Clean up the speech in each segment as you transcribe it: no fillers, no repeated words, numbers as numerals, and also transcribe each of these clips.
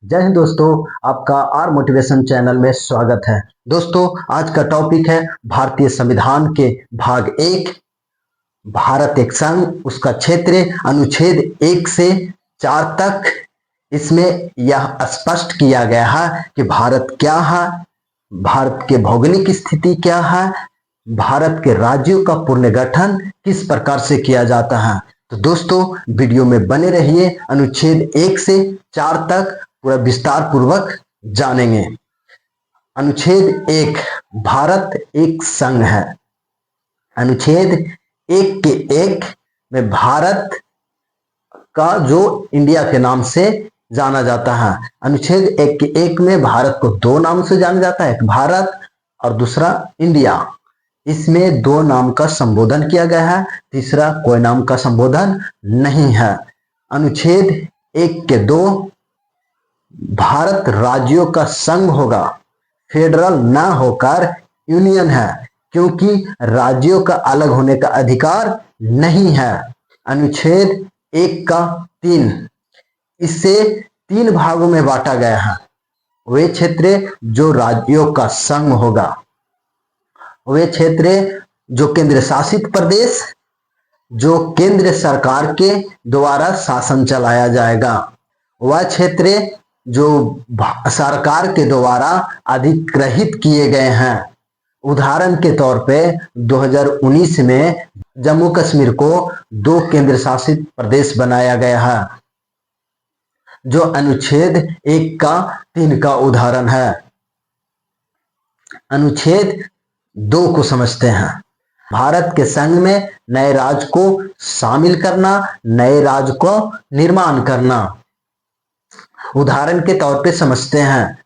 जय हिंद दोस्तों, आपका आर मोटिवेशन चैनल में स्वागत है। दोस्तों, आज का टॉपिक है भारतीय संविधान के भाग 1, भारत एक संघ, उसका क्षेत्र, अनुच्छेद 1 से 4 तक। इसमें यह स्पष्ट किया गया है कि भारत क्या है, भारत के भौगोलिक स्थिति क्या है, भारत के राज्यों का पुनर्गठन किस प्रकार से किया जाता है। तो दोस्तों, वीडियो में बने रहिए, अनुच्छेद 1 से 4 तक पूरा विस्तार पूर्वक जानेंगे। अनुच्छेद 1, भारत एक संघ है। अनुच्छेद 1 के 1 में भारत का जो इंडिया के नाम से जाना जाता है। अनुच्छेद 1 के 1 में भारत को दो नाम से जाना जाता है, एक भारत और दूसरा इंडिया। इसमें दो नाम का संबोधन किया गया है, तीसरा कोई नाम का संबोधन नहीं है। अनुच्छेद 1 के 2, भारत राज्यों का संघ होगा, फेडरल न होकर यूनियन है, क्योंकि राज्यों का अलग होने का अधिकार नहीं है। अनुच्छेद 1 का 3, इसे 3 भागों में बांटा गया है। वे क्षेत्र जो राज्यों का संघ होगा, वे क्षेत्र जो केंद्र शासित प्रदेश, जो केंद्र सरकार के द्वारा शासन चलाया जाएगा, वह क्षेत्र जो सरकार के द्वारा अधिग्रहित किए गए हैं। उदाहरण के तौर पे 2019 में जम्मू कश्मीर को 2 केंद्र शासित प्रदेश बनाया गया है, जो अनुच्छेद 1 का 3 का उदाहरण है। अनुच्छेद 2 को समझते हैं। भारत के संघ में नए राज्य को शामिल करना, नए राज्य को निर्माण करना। उदाहरण के तौर पे समझते हैं,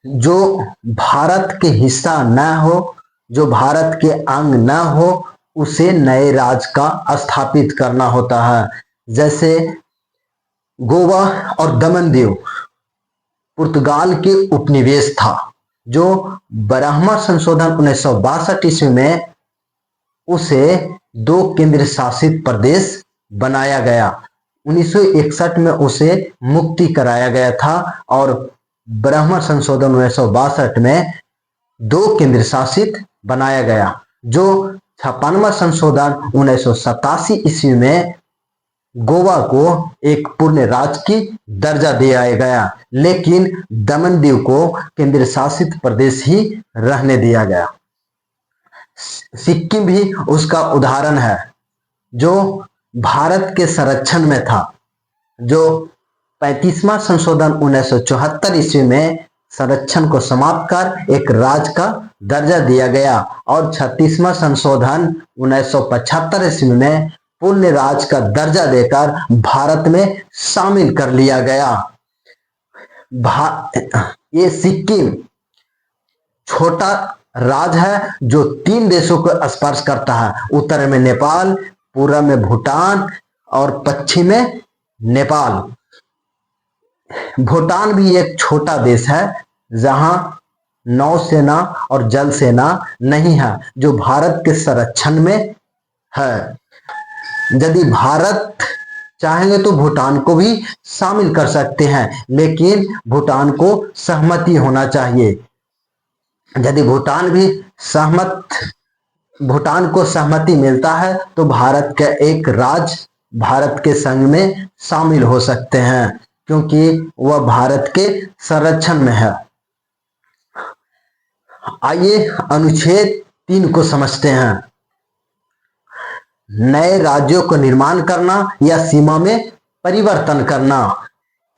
जो भारत के हिस्सा न हो, जो भारत के अंग न हो, उसे नए राज्य का स्थापित करना होता है। जैसे गोवा और दमन दीव पुर्तगाल के उपनिवेश था, जो ब्रह्मा संशोधन 1962 ईस्वी में उसे 2 केंद्र शासित प्रदेश बनाया गया। 1961 में उसे मुक्ति कराया गया था और ब्रह्मा संशोधन 1962 में 2 केंद्र शासित बनाया गया। जो 56वां संशोधन 1987 ईस्वी में गोवा को एक पूर्ण राज्य की दर्जा दिया गया, लेकिन दमन दीव को केंद्र शासित प्रदेश ही रहने दिया गया। सिक्किम भी उसका उदाहरण है, जो भारत के संरक्षण में था। जो 35वां संशोधन 1974 ईस्वी में संरक्षण को समाप्त कर एक राज्य का दर्जा दिया गया और 36वां संशोधन 1975 ईस्वी में पूर्ण राज्य का दर्जा देकर भारत में शामिल कर लिया गया। ये सिक्किम छोटा राज्य है, जो 3 देशों को स्पर्श करता है। उत्तर में नेपाल, पूर्व में भूटान और पश्चिम में नेपाल। भूटान भी एक छोटा देश है, जहां नौसेना और जल सेना नहीं है, जो भारत के संरक्षण में है। यदि भारत चाहेंगे तो भूटान को भी शामिल कर सकते हैं, लेकिन भूटान को सहमति होना चाहिए। यदि भूटान को सहमति मिलता है तो भारत का एक राज्य भारत के संघ में शामिल हो सकते हैं, क्योंकि वह भारत के संरक्षण में है। आइए अनुच्छेद 3 को समझते हैं। नए राज्यों को निर्माण करना या सीमा में परिवर्तन करना।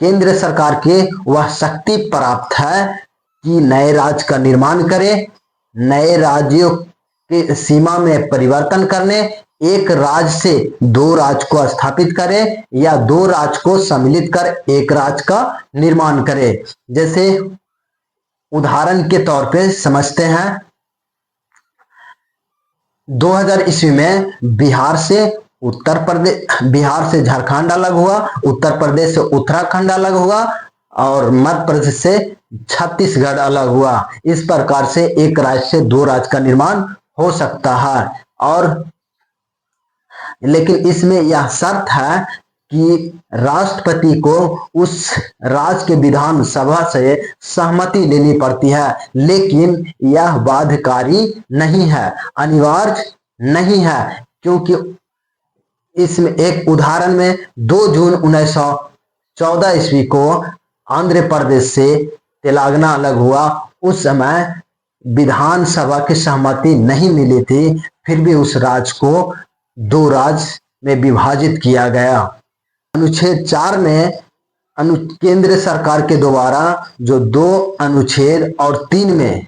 केंद्र सरकार के वह शक्ति प्राप्त है कि नए राज्य का निर्माण करे, नए राज्यों के सीमा में परिवर्तन करने, एक राज्य से 2 राज्य को स्थापित करे या 2 राज्य को सम्मिलित कर एक राज्य का निर्माण करे। जैसे उदाहरण के तौर पे समझते हैं, 2000 ईस्वी में बिहार से झारखंड अलग हुआ, उत्तर प्रदेश से उत्तराखंड अलग हुआ और मध्य प्रदेश से छत्तीसगढ़ अलग हुआ। इस प्रकार से एक राज्य से 2 राज्य का निर्माण हो सकता है। और लेकिन इसमें यह शर्त है कि राष्ट्रपति को उस राज्य के विधानसभा से सहमति लेनी पड़ती है, लेकिन यह बाध्यकारी नहीं है, अनिवार्य नहीं है, क्योंकि इसमें एक उदाहरण में 2 जून 1914 ईस्वी को आंध्र प्रदेश से तेलंगाना अलग हुआ। उस समय विधानसभा की सहमति नहीं मिली थी, फिर भी उस राज्य को 2 राज्य में विभाजित किया गया। अनुच्छेद 4 में केंद्र सरकार के द्वारा जो 2 अनुच्छेद और 3 में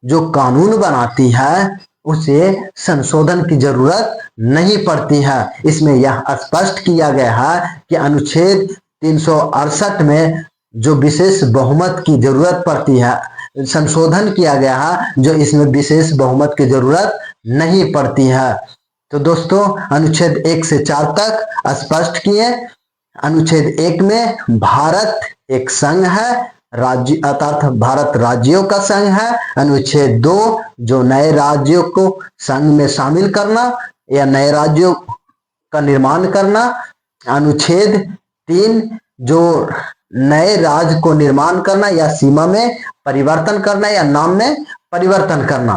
जो कानून बनाती है उसे संशोधन की जरूरत नहीं पड़ती है। इसमें यह स्पष्ट किया गया है कि अनुच्छेद 368 में जो विशेष बहुमत की जरूरत पड़ती है, संशोधन किया गया है, जो इसमें विशेष बहुमत की जरूरत नहीं पड़ती है। तो दोस्तों अनुच्छेद 1 से 4 तक स्पष्ट किए। अनुच्छेद 1 में भारत एक संघ है, राज्य अर्थात भारत राज्यों का संघ है। अनुच्छेद 2 जो नए राज्यों को संघ में शामिल करना या नए राज्यों का निर्माण करना। अनुच्छेद 3 जो नए राज्य को निर्माण करना या सीमा में परिवर्तन करना या नाम में परिवर्तन करना।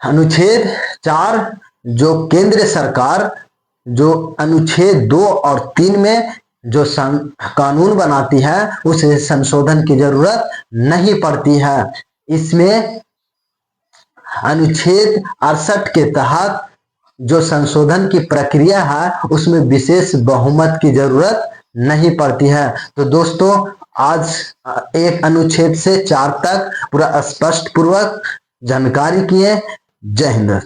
अनुच्छेद 4 जो केंद्र सरकार जो अनुच्छेद 2 और 3 में जो कानून बनाती है उसे संशोधन की जरूरत नहीं पड़ती है। इसमें अनुच्छेद 68 के तहत जो संशोधन की प्रक्रिया है उसमें विशेष बहुमत की जरूरत नहीं पड़ती है। तो दोस्तों आज 1 अनुच्छेद से 4 तक पूरा स्पष्ट पूर्वक जानकारी किए। जय हिंद।